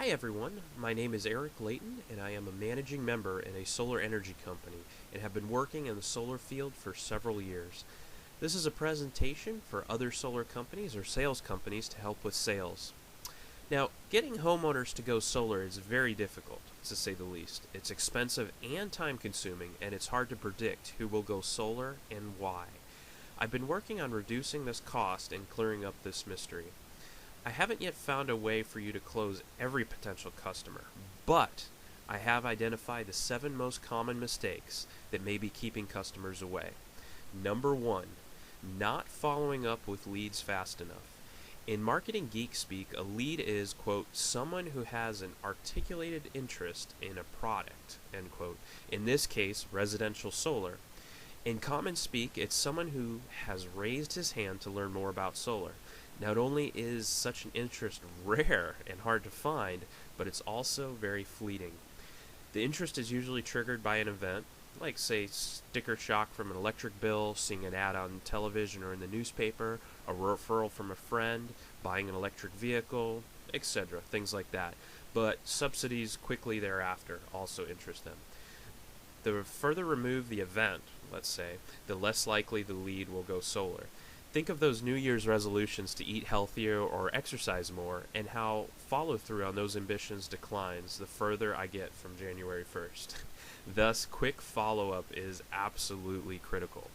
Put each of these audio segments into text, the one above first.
Hi everyone, my name is Eric Layton and I am a managing member in a solar energy company and have been working in the solar field for several years. This is a presentation for other solar companies or sales companies to help with sales. Now, getting homeowners to go solar is very difficult, to say the least. It's expensive and time consuming, and it's hard to predict who will go solar and why. I've been working on reducing this cost and clearing up this mystery. I haven't yet found a way for you to close every potential customer, but I have identified the 7 most common mistakes that may be keeping customers away. Number 1, not following up with leads fast enough. In marketing geek speak, a lead is, quote, someone who has an articulated interest in a product, end quote. In this case, residential solar. In common speak, it's someone who has raised his hand to learn more about solar. Not only is such an interest rare and hard to find, but it's also very fleeting. The interest is usually triggered by an event, like say sticker shock from an electric bill, seeing an ad on television or in the newspaper, a referral from a friend, buying an electric vehicle, etc., things like that. But subsidies quickly thereafter also interest them. The further removed the event, let's say, the less likely the lead will go solar. Think of those New Year's resolutions to eat healthier or exercise more, and how follow-through on those ambitions declines the further I get from January 1st. Thus, quick follow-up is absolutely critical.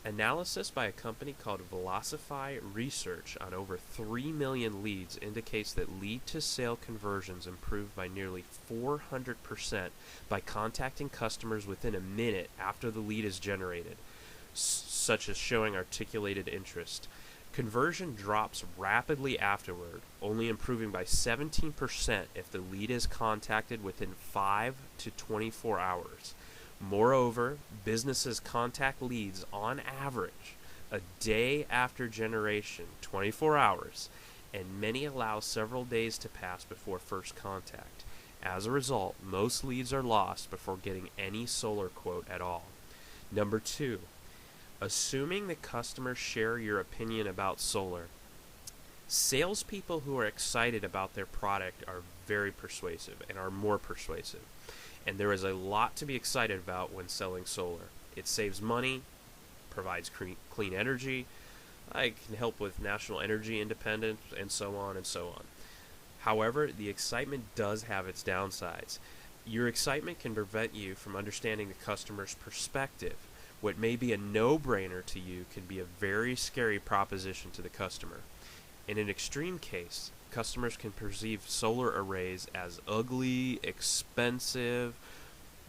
Analysis by a company called Velocify Research on over 3 million leads indicates that lead-to-sale conversions improved by nearly 400% by contacting customers within a minute after the lead is generated, such as showing articulated interest. Conversion drops rapidly afterward, only improving by 17% if the lead is contacted within 5 to 24 hours. Moreover, businesses contact leads on average a day after generation, 24 hours, and many allow several days to pass before first contact. As a result, most leads are lost before getting any solar quote at all. Number 2, assuming the customers share your opinion about solar. Salespeople who are excited about their product are very persuasive and are more persuasive. And there is a lot to be excited about when selling solar. It saves money, provides clean energy, it can help with national energy independence, and so on and so on. However, the excitement does have its downsides. Your excitement can prevent you from understanding the customer's perspective. What may be a no-brainer to you can be a very scary proposition to the customer. In an extreme case, customers can perceive solar arrays as ugly, expensive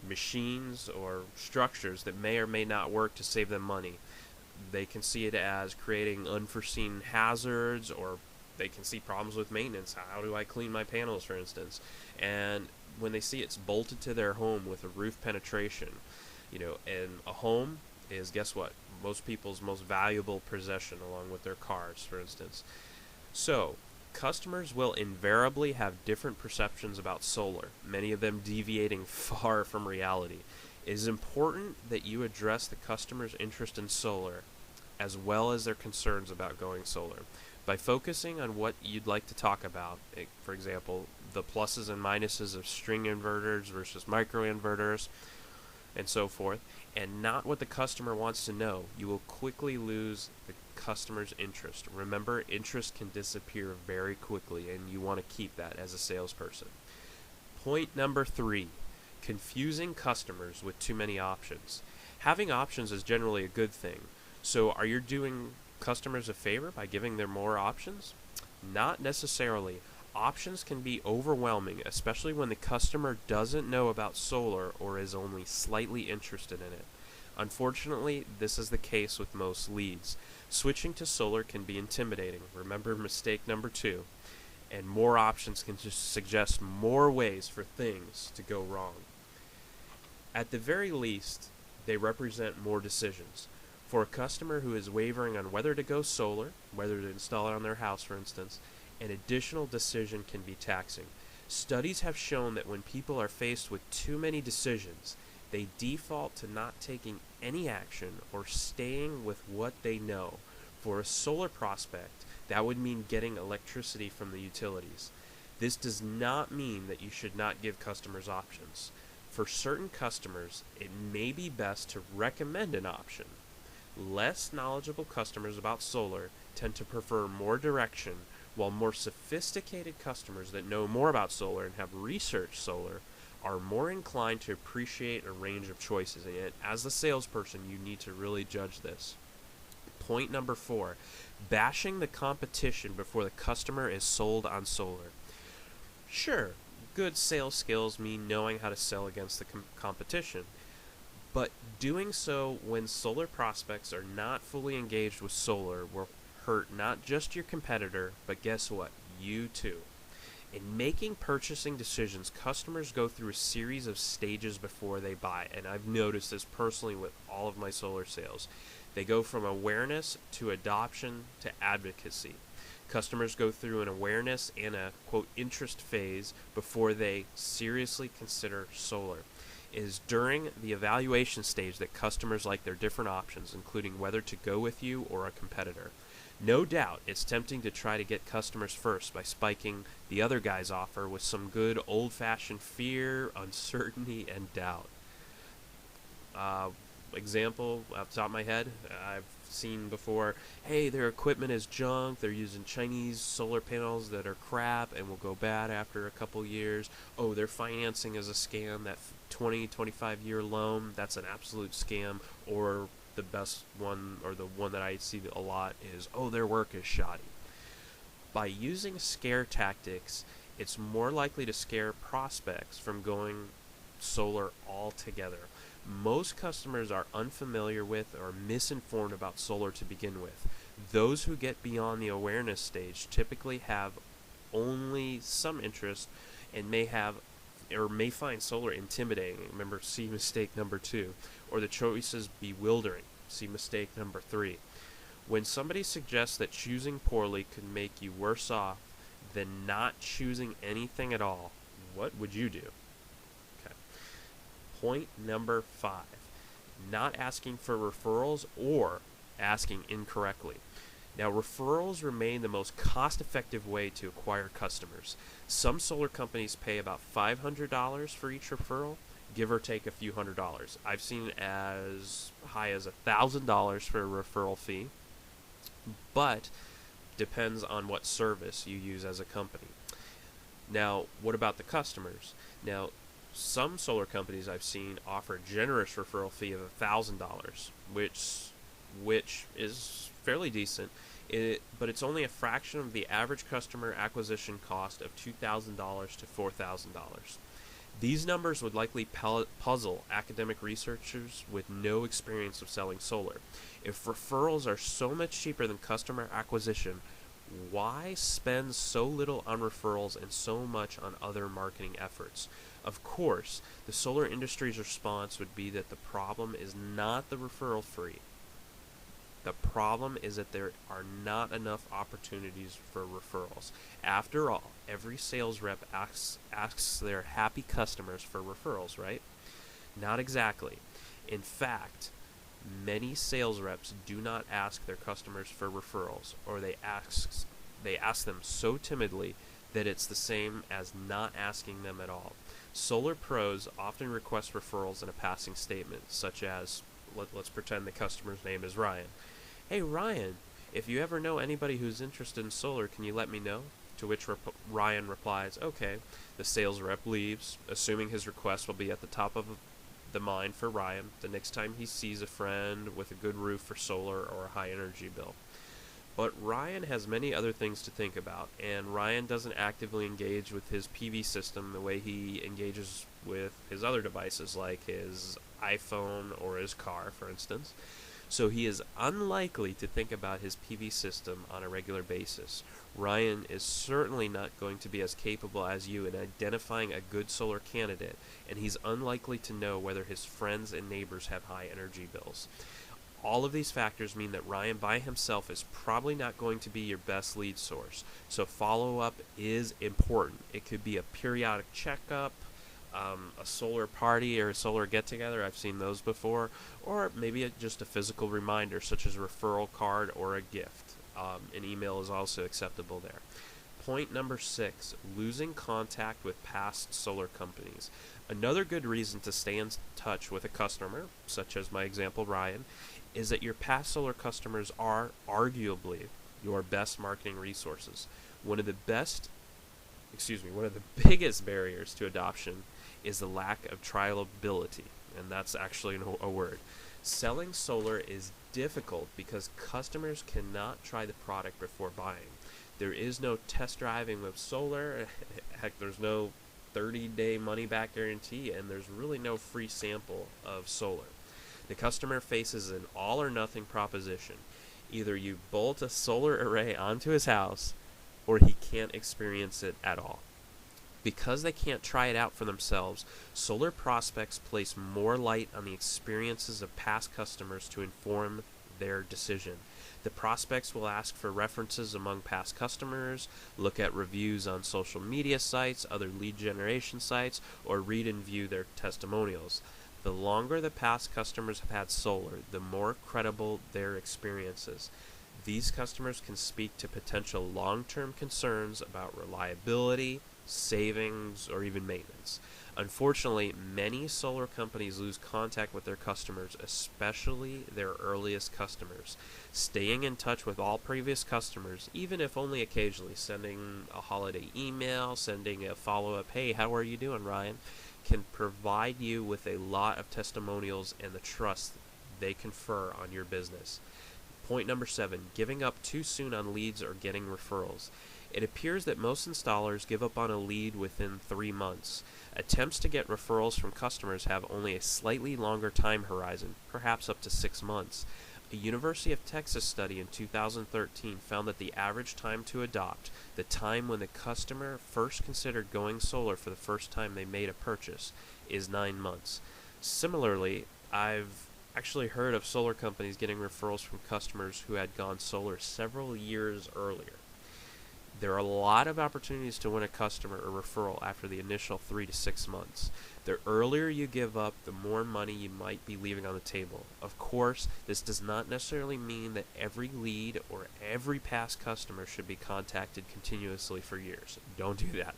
machines or structures that may or may not work to save them money. They can see it as creating unforeseen hazards, or they can see problems with maintenance. How do I clean my panels, for instance? And when they see it's bolted to their home with a roof penetration, and a home is, guess what, most people's most valuable possession along with their cars, for instance. So, customers will invariably have different perceptions about solar, many of them deviating far from reality. It is important that you address the customer's interest in solar as well as their concerns about going solar. By focusing on what you'd like to talk about, for example, the pluses and minuses of string inverters versus microinverters, and so forth, and not what the customer wants to know, you will quickly lose the customer's interest. Remember, interest can disappear very quickly, and you want to keep that as a salesperson. Point number 3, confusing customers with too many options. Having options is generally a good thing. So are you doing customers a favor by giving them more options? Not necessarily. Options can be overwhelming, especially when the customer doesn't know about solar or is only slightly interested in it. Unfortunately, this is the case with most leads. Switching to solar can be intimidating. Remember mistake number 2. And more options can just suggest more ways for things to go wrong. At the very least, they represent more decisions. For a customer who is wavering on whether to go solar, whether to install it on their house, for instance, an additional decision can be taxing. Studies have shown that when people are faced with too many decisions, they default to not taking any action or staying with what they know. For a solar prospect, that would mean getting electricity from the utilities. This does not mean that you should not give customers options. For certain customers, it may be best to recommend an option. Less knowledgeable customers about solar tend to prefer more direction, while more sophisticated customers that know more about solar and have researched solar are more inclined to appreciate a range of choices. And as the salesperson, you need to really judge this. Point number 4, bashing the competition before the customer is sold on solar. Sure, good sales skills mean knowing how to sell against the competition, but doing so when solar prospects are not fully engaged with solar will hurt not just your competitor, but guess what? You too. In making purchasing decisions, customers go through a series of stages before they buy, and I've noticed this personally with all of my solar sales. They go from awareness to adoption to advocacy. Customers go through an awareness and a, quote, interest phase before they seriously consider solar. It is during the evaluation stage that customers like their different options, including whether to go with you or a competitor. No doubt, it's tempting to try to get customers first by spiking the other guy's offer with some good old-fashioned fear, uncertainty, and doubt. Example, off the top of my head, I've seen before, hey, their equipment is junk, they're using Chinese solar panels that are crap and will go bad after a couple years. Oh, their financing is a scam, that 25-year loan, that's an absolute scam. Or the best one, or the one that I see a lot, is, oh, their work is shoddy. By using scare tactics, it's more likely to scare prospects from going solar altogether. Most customers are unfamiliar with or misinformed about solar to begin with. Those who get beyond the awareness stage typically have only some interest and may find solar intimidating. Remember, see mistake number 2. Or the choices bewildering. See mistake number 3. When somebody suggests that choosing poorly could make you worse off than not choosing anything at all, what would you do? Point number 5, not asking for referrals or asking incorrectly. Now, referrals remain the most cost-effective way to acquire customers. Some solar companies pay about $500 for each referral, give or take a few $100s. I've seen as high as $1,000 for a referral fee, but depends on what service you use as a company. Now, what about the customers? Now, some solar companies I've seen offer a generous referral fee of $1,000, which is fairly decent, but it's only a fraction of the average customer acquisition cost of $2,000 to $4,000. These numbers would likely puzzle academic researchers with no experience of selling solar. If referrals are so much cheaper than customer acquisition, why spend so little on referrals and so much on other marketing efforts? Of course, the solar industry's response would be that the problem is not the referral fee. The problem is that there are not enough opportunities for referrals. After all, every sales rep asks their happy customers for referrals, right? Not exactly. In fact, many sales reps do not ask their customers for referrals, or they ask them so timidly that it's the same as not asking them at all. Solar pros often request referrals in a passing statement, such as, let's pretend the customer's name is Ryan. Hey Ryan, if you ever know anybody who's interested in solar, can you let me know? To which Ryan replies, okay. The sales rep leaves, assuming his request will be at the top of the mind for Ryan the next time he sees a friend with a good roof for solar or a high energy bill. But Ryan has many other things to think about, and Ryan doesn't actively engage with his PV system the way he engages with his other devices like his iPhone or his car, for instance. So he is unlikely to think about his PV system on a regular basis. Ryan is certainly not going to be as capable as you in identifying a good solar candidate, and he's unlikely to know whether his friends and neighbors have high energy bills. All of these factors mean that Ryan by himself is probably not going to be your best lead source. So follow-up is important. It could be a periodic checkup, a solar party or a solar get-together. I've seen those before. Or maybe just a physical reminder such as a referral card or a gift. An email is also acceptable there. Point number 6, losing contact with past solar companies. Another good reason to stay in touch with a customer, such as my example Ryan, is that your past solar customers are arguably your best marketing resources. One of the biggest barriers to adoption is the lack of trialability, and that's actually a word. Selling solar is difficult because customers cannot try the product before buying. There is no test driving with solar. Heck, there's no 30-day money-back guarantee, and there's really no free sample of solar. The customer faces an all-or-nothing proposition. Either you bolt a solar array onto his house, or he can't experience it at all. Because they can't try it out for themselves, solar prospects place more light on the experiences of past customers to inform their decision. The prospects will ask for references among past customers, look at reviews on social media sites, other lead generation sites, or read and view their testimonials. The longer the past customers have had solar, the more credible their experiences. These customers can speak to potential long-term concerns about reliability, savings, or even maintenance. Unfortunately, many solar companies lose contact with their customers, especially their earliest customers. Staying in touch with all previous customers, even if only occasionally, sending a holiday email, sending a follow-up, "Hey, how are you doing, Ryan?" can provide you with a lot of testimonials and the trust they confer on your business. Point number 7, giving up too soon on leads or getting referrals. It appears that most installers give up on a lead within 3 months. Attempts to get referrals from customers have only a slightly longer time horizon, perhaps up to 6 months. A University of Texas study in 2013 found that the average time to adopt, the time when the customer first considered going solar for the first time they made a purchase, is 9 months. Similarly, I've actually heard of solar companies getting referrals from customers who had gone solar several years earlier. There are a lot of opportunities to win a customer or referral after the initial 3 to 6 months. The earlier you give up, the more money you might be leaving on the table. Of course, this does not necessarily mean that every lead or every past customer should be contacted continuously for years. Don't do that.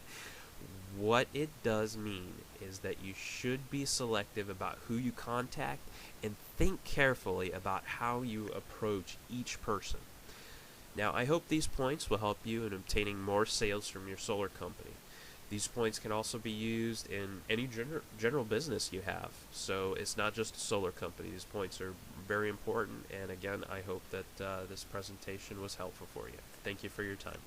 What it does mean is that you should be selective about who you contact and think carefully about how you approach each person. Now, I hope these points will help you in obtaining more sales from your solar company. These points can also be used in any general business you have, so it's not just a solar company. These points are very important, and again, I hope that this presentation was helpful for you. Thank you for your time.